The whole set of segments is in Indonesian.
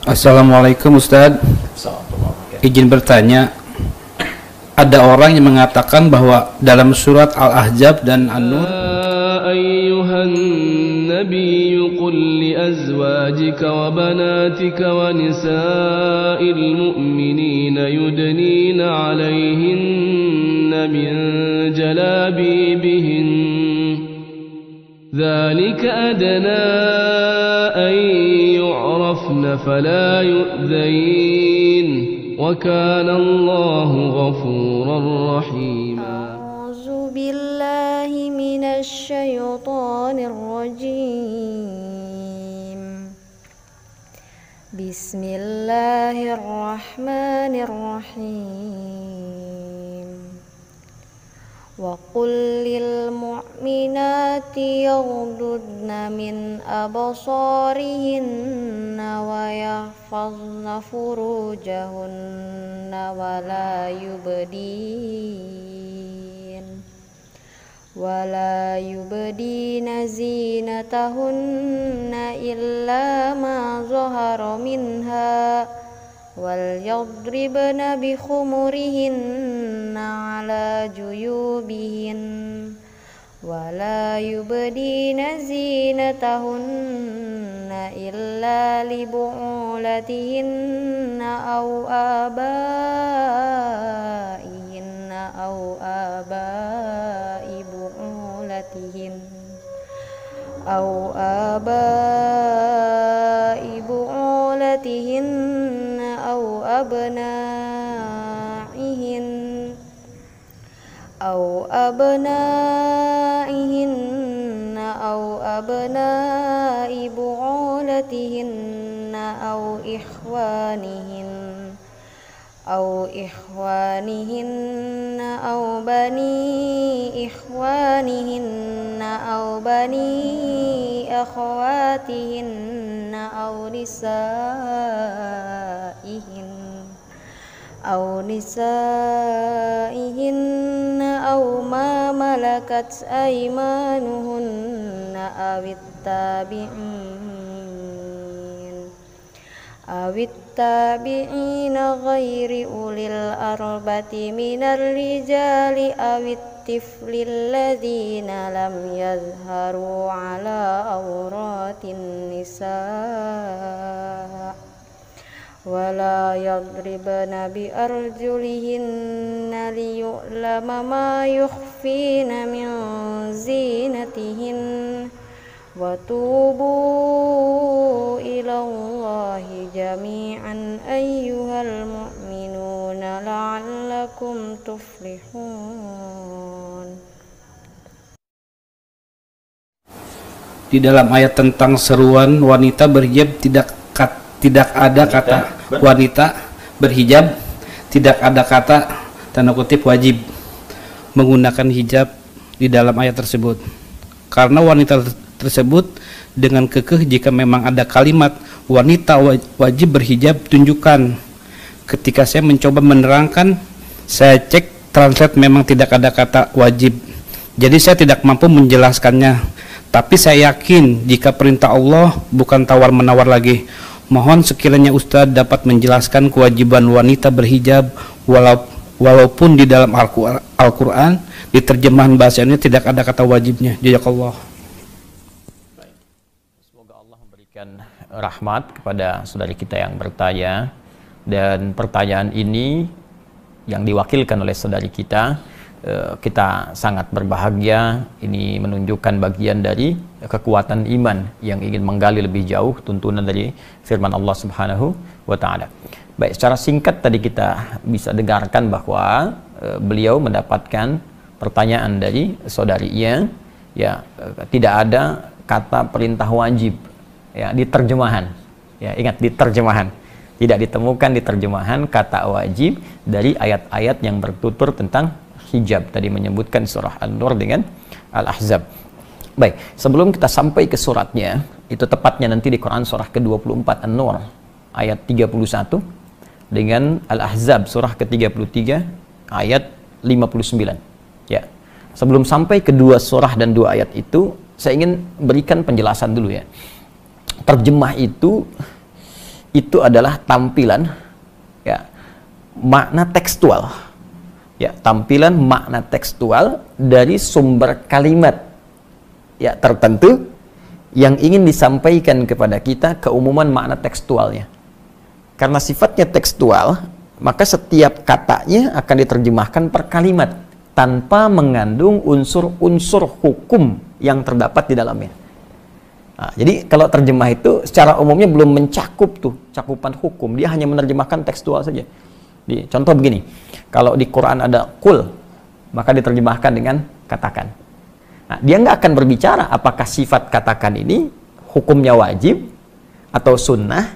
Assalamualaikum Ustadz. Izin bertanya, ada orang yang mengatakan bahwa dalam surat Al-Ahzab dan An-Nur, ayyuhan nabiyyu qul li azwajika wa banatika wa nisa'il mu'minina yudnina 'alayhinna min jalabibihin ذلك أدنى أن يعرفن فلا يؤذين وكان الله غفورا رحيما. أعوذ بالله من الشيطان الرجيم. بسم الله الرحمن الرحيم. وقل للمؤمنات يغضضن من أبصارهن ويحفظن فروجهن ولا يبدين زينتهن إلا ما ظهر منها وليضربن بخمرهن على جيوبهن ولا يبدين زينتهن إلا لبعولتهن أو آبائهن أو آباء بعولتهن أو آباء بعولتهن أو أبنائهن أو أبناء بعولتهن أو إخوانهن أو بني إخوانهن أو بني أخواتهن أو نسائهن أو ما ملكت أيمانهن أو التابعين غير أولي الأربة من الرجال أو الطفل الذين لم يظهروا على عورات النساء ولا يضربن بأرجلهن ليعلم ما يخفين من زينتهن وتوبوا إلى الله جميعا أيها المؤمنون لعلكم تفلحون. di dalam ayat tentang seruan wanita berhijab tidak ada kata wanita berhijab, tidak ada kata tanda kutip wajib menggunakan hijab di dalam ayat tersebut. Karena wanita tersebut dengan kekeh jika memang ada kalimat wanita wajib berhijab tunjukkan. Ketika saya mencoba menerangkan, saya cek translate memang tidak ada kata wajib. Jadi saya tidak mampu menjelaskannya. Tapi saya yakin jika perintah Allah bukan tawar-menawar lagi. Mohon sekiranya Ustadz dapat menjelaskan kewajiban wanita berhijab walaupun di dalam Al-Quran di terjemahan bahasanya tidak ada kata wajibnya. Jazakallah. Semoga Allah memberikan rahmat kepada saudari kita yang bertanya, dan pertanyaan ini yang diwakilkan oleh saudari kita sangat berbahagia. Ini menunjukkan bagian dari kekuatan iman yang ingin menggali lebih jauh tuntunan dari firman Allah Subhanahu wa Ta'ala. Baik, secara singkat tadi kita bisa dengarkan bahwa beliau mendapatkan pertanyaan dari saudarinya, ya, tidak ada kata perintah wajib ya di terjemahan. Ya, ingat, di terjemahan. Tidak ditemukan di terjemahan kata wajib dari ayat-ayat yang bertutur tentang hijab. Tadi menyebutkan surah An-Nur dengan Al-Ahzab. Baik, sebelum kita sampai ke suratnya, itu tepatnya nanti di Quran surah ke-24 An-Nur ayat 31 dengan Al-Ahzab surah ke-33 ayat 59. Ya. Sebelum sampai ke dua surah dan dua ayat itu, saya ingin berikan penjelasan dulu ya. Terjemah itu itu adalah tampilan ya makna tekstual. Ya, tampilan makna tekstual dari sumber kalimat ya tertentu yang ingin disampaikan kepada kita, keumuman makna tekstualnya. Karena sifatnya tekstual, maka setiap katanya akan diterjemahkan per kalimat tanpa mengandung unsur-unsur hukum yang terdapat di dalamnya. Nah, jadi kalau terjemah itu secara umumnya belum mencakup tuh cakupan hukum, dia hanya menerjemahkan tekstual saja. Contoh begini, kalau di Quran ada qul, maka diterjemahkan dengan katakan. Nah, dia nggak akan berbicara apakah sifat katakan ini hukumnya wajib atau sunnah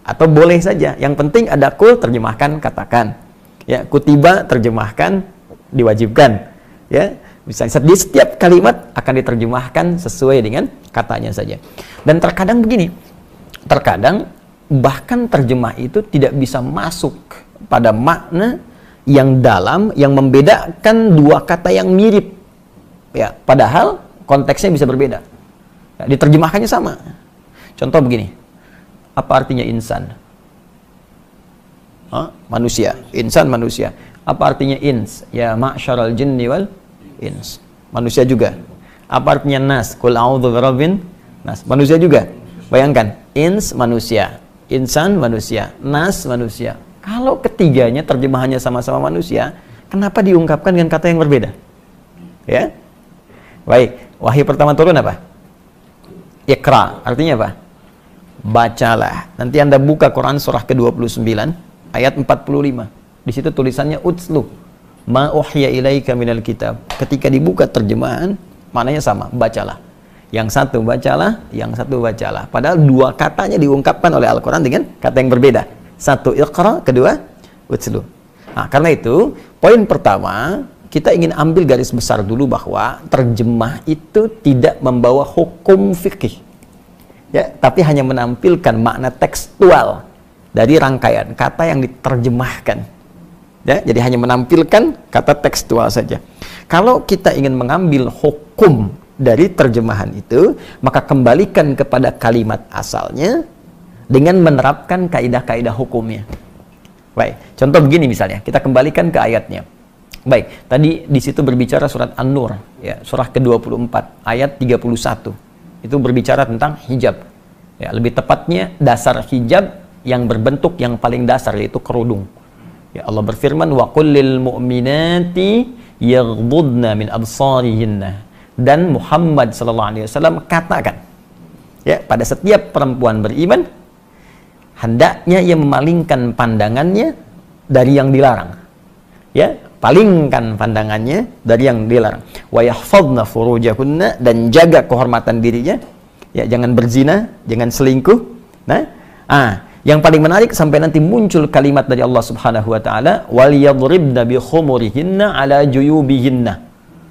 atau boleh saja. Yang penting ada qul, terjemahkan katakan. Ya, kutiba terjemahkan diwajibkan. Ya, misalnya di setiap kalimat akan diterjemahkan sesuai dengan katanya saja. Dan terkadang begini, terkadang bahkan terjemah itu tidak bisa masuk pada makna yang dalam yang membedakan dua kata yang mirip. Ya, padahal konteksnya bisa berbeda. Ya, diterjemahkannya sama. Contoh begini, apa artinya insan? Manusia. Insan manusia. Apa artinya ins? Ya ma'syaral jinni wal ins. Manusia juga. Apa artinya nas? Qul a'udzu birabbin nas. Manusia juga. Bayangkan, ins manusia, insan manusia, nas manusia. Kalau ketiganya terjemahannya sama-sama manusia, kenapa diungkapkan dengan kata yang berbeda? Ya. Baik, wahyu pertama turun apa? Iqra, artinya apa? Bacalah. Nanti Anda buka Quran surah ke-29 ayat 45. Di situ tulisannya utslu ma uhya ilaika minal kitab. Ketika dibuka terjemahan, maknanya sama, bacalah. Yang satu bacalah, yang satu bacalah. Padahal dua katanya diungkapkan oleh Al-Quran dengan kata yang berbeda. Satu iqra, kedua utslu. Nah, karena itu, poin pertama, kita ingin ambil garis besar dulu bahwa terjemah itu tidak membawa hukum fikih. Ya, tapi hanya menampilkan makna tekstual dari rangkaian kata yang diterjemahkan. Ya, jadi hanya menampilkan kata tekstual saja. Kalau kita ingin mengambil hukum dari terjemahan itu, maka kembalikan kepada kalimat asalnya dengan menerapkan kaidah-kaidah hukumnya. Baik, contoh begini misalnya, kita kembalikan ke ayatnya. Baik, tadi di situ berbicara surat An-Nur, ya, surah ke-24 ayat 31. Itu berbicara tentang hijab. Ya, lebih tepatnya dasar hijab yang berbentuk yang paling dasar, yaitu kerudung. Ya, Allah berfirman, wa qul lil mu'minati yaghdudna min absarihinna. Dan Muhammad sallallahu alaihi wasallam katakan, ya, pada setiap perempuan beriman hendaknya ia memalingkan pandangannya dari yang dilarang. Ya, palingkan pandangannya dari yang dilarang. Wa yahfadna furujahunna, dan jaga kehormatan dirinya. Ya, jangan berzina, jangan selingkuh. Nah, yang paling menarik sampai nanti muncul kalimat dari Allah Subhanahu wa taala, wal yadribna bi khumurihinna ala juyubihinna.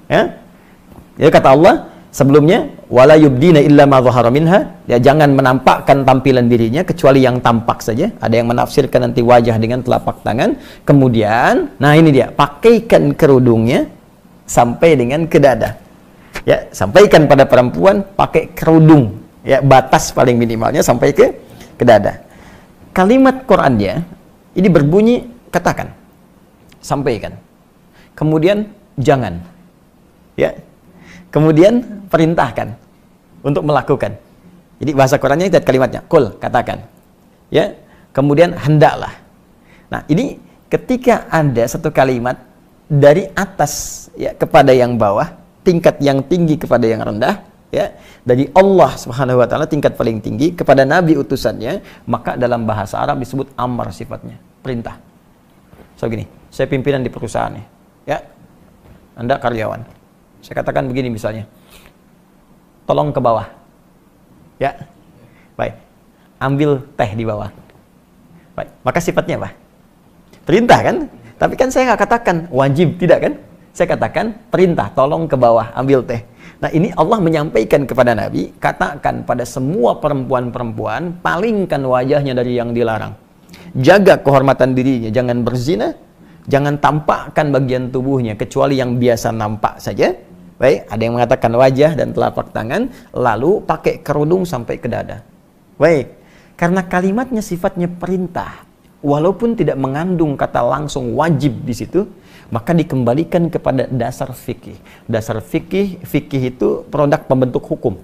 Ya. Ya, kata Allah sebelumnya, wala yubdina illa ma dhahara minha, ya, jangan menampakkan tampilan dirinya kecuali yang tampak saja. Ada yang menafsirkan nanti wajah dengan telapak tangan. Kemudian, nah ini dia, pakaikan kerudungnya sampai dengan ke dada. Ya, sampaikan pada perempuan pakai kerudung. Ya, batas paling minimalnya sampai ke dada. Kalimat Qur'annya ini berbunyi katakan, sampaikan. Kemudian jangan. Ya. Kemudian perintahkan untuk melakukan. Jadi bahasa Qur'annya itu kalimatnya, qul, katakan. Ya. Kemudian hendaklah. Nah, ini ketika ada satu kalimat dari atas ya kepada yang bawah, tingkat yang tinggi kepada yang rendah, ya, dari Allah Subhanahu wa taala tingkat paling tinggi kepada nabi utusannya, maka dalam bahasa Arab disebut amar sifatnya, perintah. So gini, saya pimpinan di perusahaan nih, ya. Anda karyawan. Saya katakan begini misalnya. Tolong ke bawah. Ya. Baik. Ambil teh di bawah. Baik, maka sifatnya apa? Perintah kan? Tapi kan saya nggak katakan wajib, tidak kan? Saya katakan perintah, tolong ke bawah, ambil teh. Nah, ini Allah menyampaikan kepada Nabi, katakan pada semua perempuan-perempuan, palingkan wajahnya dari yang dilarang. Jaga kehormatan dirinya, jangan berzina, jangan tampakkan bagian tubuhnya, kecuali yang biasa nampak saja. Baik, ada yang mengatakan wajah dan telapak tangan, lalu pakai kerudung sampai ke dada. Baik, Karena kalimatnya sifatnya perintah, walaupun tidak mengandung kata langsung wajib di situ, maka dikembalikan kepada dasar fikih. Dasar fikih itu produk pembentuk hukum.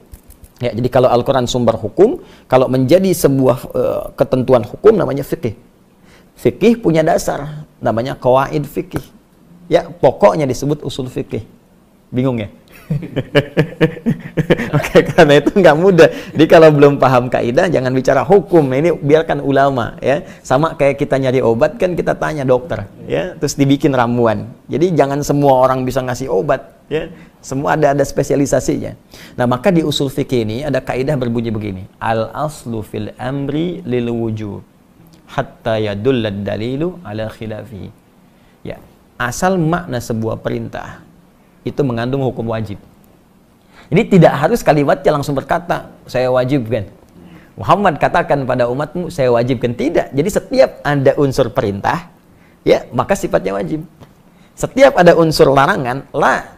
Ya, jadi kalau Al-Quran sumber hukum, kalau menjadi sebuah ketentuan hukum namanya fikih. Fikih punya dasar, namanya qawaid fikih. Ya, pokoknya disebut usul fikih. Bingung ya? Oke, karena itu nggak mudah. Jadi kalau belum paham kaidah, jangan bicara hukum. Ini biarkan ulama, ya. Sama kayak kita nyari obat kan kita tanya dokter, ya. Terus dibikin ramuan. Jadi jangan semua orang bisa ngasih obat, ya. Semua ada spesialisasinya. Nah, maka di usul fikih ini ada kaidah berbunyi begini: al aslu fil amri lil wujub hatta yadullad dalilu ala khilafihi. Ya, asal makna sebuah perintah itu mengandung hukum wajib. Jadi tidak harus kalimatnya langsung berkata, saya wajibkan. Muhammad katakan pada umatmu, saya wajibkan. Tidak. Jadi setiap ada unsur perintah, ya, maka sifatnya wajib. Setiap ada unsur larangan,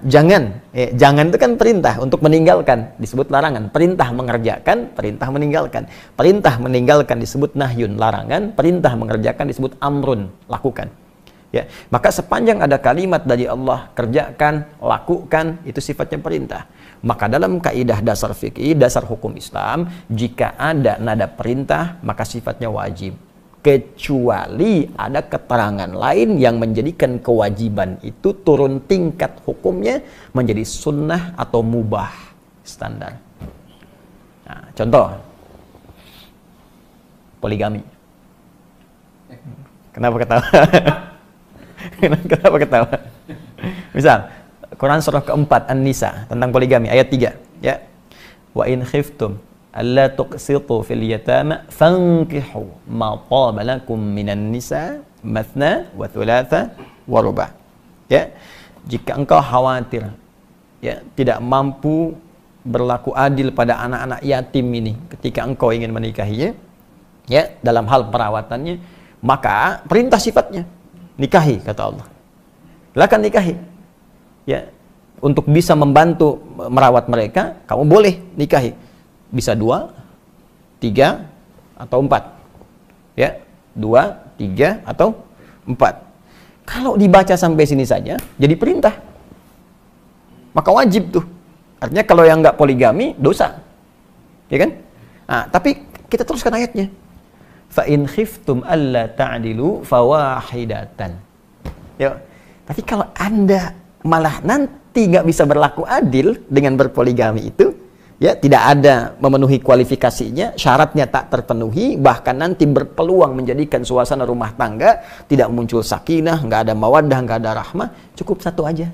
jangan. Jangan itu kan perintah untuk meninggalkan, disebut larangan. Perintah mengerjakan, perintah meninggalkan. Perintah meninggalkan disebut nahyun, larangan. Perintah mengerjakan disebut amrun, lakukan. Ya, maka sepanjang ada kalimat dari Allah, kerjakan, lakukan, itu sifatnya perintah. Maka dalam kaidah dasar fikih, dasar hukum Islam, jika ada nada perintah, maka sifatnya wajib. Kecuali ada keterangan lain yang menjadikan kewajiban itu turun tingkat hukumnya menjadi sunnah atau mubah standar. Nah, contoh, poligami. Kenapa ketawa? Kenapa ketawa? Misal, Quran surah keempat An-Nisa tentang poligami ayat 3, ya. Wa in khiftum alla tuqsitu fil yatama fankihu ma taba lakum minan nisa mathna wa thulatha wa ruba'. Ya. Jika engkau khawatir, ya, tidak mampu berlaku adil pada anak-anak yatim ini ketika engkau ingin menikahinya, ya, dalam hal perawatannya, maka perintah sifatnya nikahi, kata Allah. Silakan nikahi. Ya, untuk bisa membantu merawat mereka, kamu boleh nikahi. Bisa 2, 3, atau 4. Ya, 2, 3, atau 4. Kalau dibaca sampai sini saja, jadi perintah. Maka wajib tuh. Artinya kalau yang nggak poligami, dosa. Ya kan? Nah, tapi kita teruskan ayatnya. Fa in khiftum alla ta'dilu fawahidatan. Ya. Tapi kalau Anda malah nanti nggak bisa berlaku adil dengan berpoligami itu, ya, tidak ada memenuhi kualifikasinya, syaratnya tak terpenuhi, bahkan nanti berpeluang menjadikan suasana rumah tangga tidak muncul sakinah, nggak ada mawaddah, nggak ada rahmah, cukup satu aja.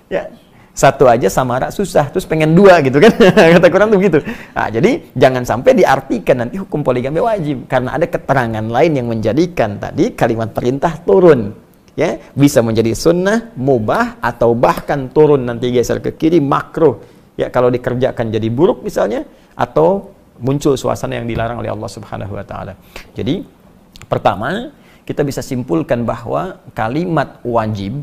Ya. Satu aja samara susah, terus pengen 2 gitu kan. Kata Quran tuh begitu. Nah, jadi jangan sampai diartikan nanti hukum poligami wajib, karena ada keterangan lain yang menjadikan tadi kalimat perintah turun. Ya, bisa menjadi sunnah, mubah, atau bahkan turun nanti geser ke kiri, makruh. Ya, kalau dikerjakan jadi buruk misalnya, atau muncul suasana yang dilarang oleh Allah Subhanahu wa taala. Jadi, pertama, kita bisa simpulkan bahwa kalimat wajib,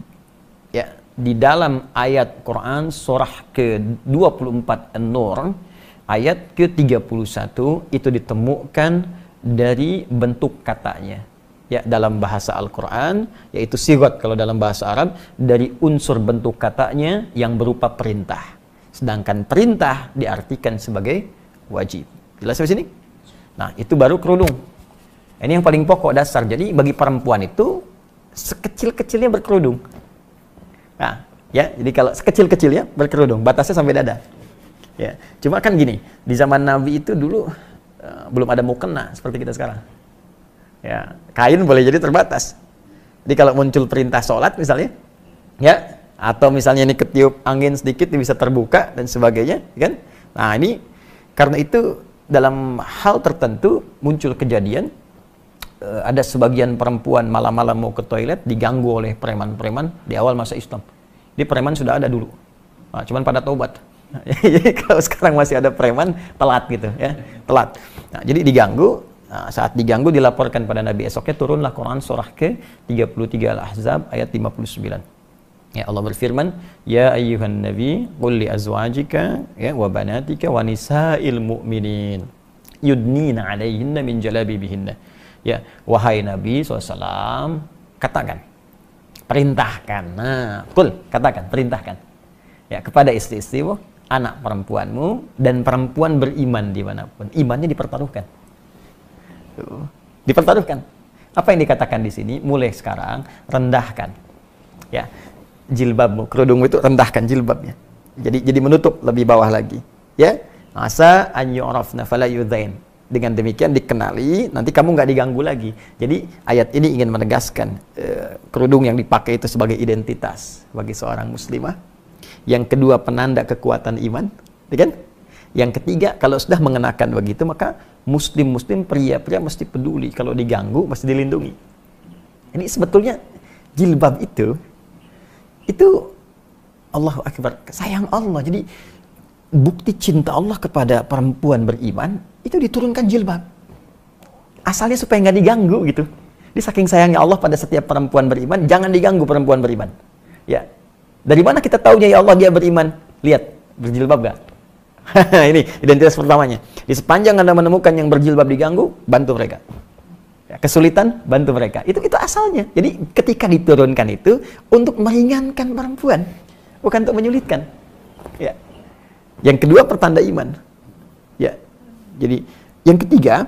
ya, di dalam ayat Quran surah ke-24 An-Nur ayat ke-31 itu ditemukan dari bentuk katanya, ya, dalam bahasa Al-Quran, yaitu sigat kalau dalam bahasa Arab, dari unsur bentuk katanya yang berupa perintah, sedangkan perintah diartikan sebagai wajib. Jelas sampai sini? Nah, itu baru kerudung. Ini yang paling pokok dasar. Jadi bagi perempuan itu sekecil-kecilnya berkerudung. Nah, ya, jadi kalau sekecil-kecilnya berkerudung, batasnya sampai dada. Ya, cuma kan gini, di zaman Nabi itu dulu belum ada mukena seperti kita sekarang. Ya, kain boleh jadi terbatas. Jadi kalau muncul perintah sholat misalnya, ya, atau misalnya ini ketiup angin sedikit bisa terbuka dan sebagainya, kan? Nah, ini karena itu dalam hal tertentu muncul kejadian ada sebagian perempuan malam-malam mau ke toilet diganggu oleh preman-preman di awal masa Islam. Di preman sudah ada dulu, nah, cuman pada taubat. Jadi kalau sekarang masih ada preman, telat gitu, ya, telat. Nah, jadi diganggu. Nah, saat diganggu dilaporkan pada Nabi, esoknya turunlah Quran surah ke-33 Al-Ahzab ayat 59. Ya, Allah berfirman, ya ayyuhan nabi qul li azwajika, ya, wa banatika wa nisa'il mu'minin yudnina 'alaihinna min jalabibihinna. Ya, wahai Nabi SAW, katakan, perintahkan. Nah, katakan, perintahkan. Ya, kepada istri-istrimu, anak perempuanmu, dan perempuan beriman dimanapun. Imannya dipertaruhkan. Dipertaruhkan. Apa yang dikatakan di sini? Mulai sekarang, rendahkan. Ya, jilbabmu, kerudungmu itu rendahkan jilbabnya. Jadi menutup lebih bawah lagi. Ya, asa an yu'rafna fala yudzain. Dengan demikian dikenali, nanti kamu nggak diganggu lagi. Jadi ayat ini ingin menegaskan kerudung yang dipakai itu sebagai identitas bagi seorang muslimah. Yang kedua, penanda kekuatan iman, kan? Yang ketiga, kalau sudah mengenakan begitu, maka muslim-muslim, pria-pria mesti peduli. Kalau diganggu, mesti dilindungi. Ini sebetulnya jilbab itu Allahu Akbar, sayang Allah. Jadi bukti cinta Allah kepada perempuan beriman itu diturunkan jilbab. Asalnya supaya nggak diganggu gitu. Jadi saking sayangnya Allah pada setiap perempuan beriman, jangan diganggu perempuan beriman. Ya, dari mana kita tahunya ya Allah dia beriman? Lihat, berjilbab nggak? Ini identitas pertamanya. Di sepanjang Anda menemukan yang berjilbab diganggu, bantu mereka. Ya, kesulitan, bantu mereka. Itu asalnya. Jadi ketika diturunkan itu untuk meringankan perempuan, bukan untuk menyulitkan. Ya. Yang kedua, pertanda iman. Ya. Jadi yang ketiga,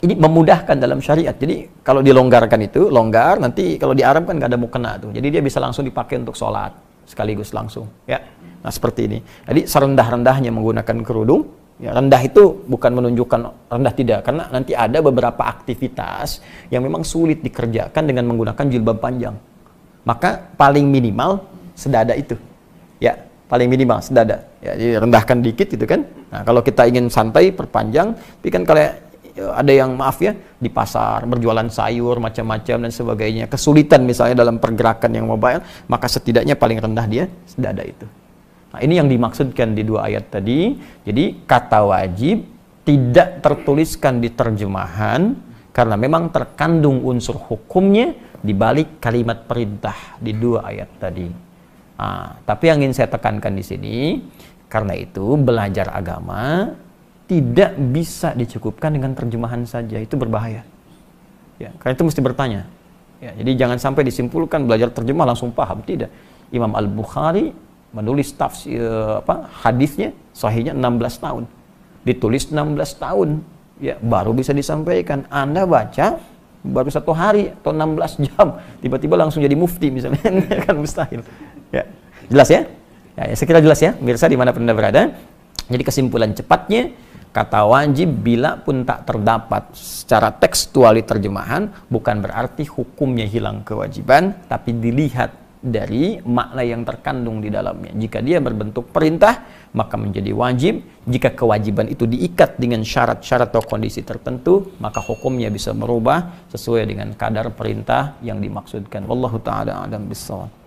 ini memudahkan dalam syariat. Jadi kalau dilonggarkan itu, longgar, nanti kalau di Arab kan nggak ada mukena tuh. Jadi dia bisa langsung dipakai untuk sholat sekaligus langsung. Ya. Nah seperti ini. Jadi serendah-rendahnya menggunakan kerudung. Ya, rendah itu bukan menunjukkan rendah, tidak, karena nanti ada beberapa aktivitas yang memang sulit dikerjakan dengan menggunakan jilbab panjang. Maka paling minimal sedada itu. Ya, paling minimal sedada. Ya, jadi rendahkan dikit gitu kan. Nah, kalau kita ingin santai perpanjang, tapi kan kalau ada yang maaf ya di pasar berjualan sayur macam-macam dan sebagainya, kesulitan misalnya dalam pergerakan yang mobile, maka setidaknya paling rendah dia sedada itu. Nah, ini yang dimaksudkan di dua ayat tadi. Jadi kata wajib tidak tertuliskan di terjemahan karena memang terkandung unsur hukumnya di balik kalimat perintah di dua ayat tadi. Nah, tapi yang ingin saya tekankan di sini, karena itu belajar agama tidak bisa dicukupkan dengan terjemahan saja, itu berbahaya. Ya, karena itu mesti bertanya. Ya, jadi jangan sampai disimpulkan belajar terjemah langsung paham, tidak. Imam Al-Bukhari menulis tafsir hadisnya sahihnya 16 tahun. Ditulis 16 tahun. Ya, baru bisa disampaikan. Anda baca baru 1 hari atau 16 jam, tiba-tiba langsung jadi mufti misalnya. Kan mustahil. Ya. Jelas ya? Ya, saya kira jelas ya, pemirsa dimanapun Anda berada. Jadi kesimpulan cepatnya, kata wajib bila pun tak terdapat secara tekstual di terjemahan, bukan berarti hukumnya hilang kewajiban, tapi dilihat dari makna yang terkandung di dalamnya. Jika dia berbentuk perintah, maka menjadi wajib. Jika kewajiban itu diikat dengan syarat-syarat atau kondisi tertentu, maka hukumnya bisa berubah sesuai dengan kadar perintah yang dimaksudkan. Wallahu ta'ala a'lam bissawab.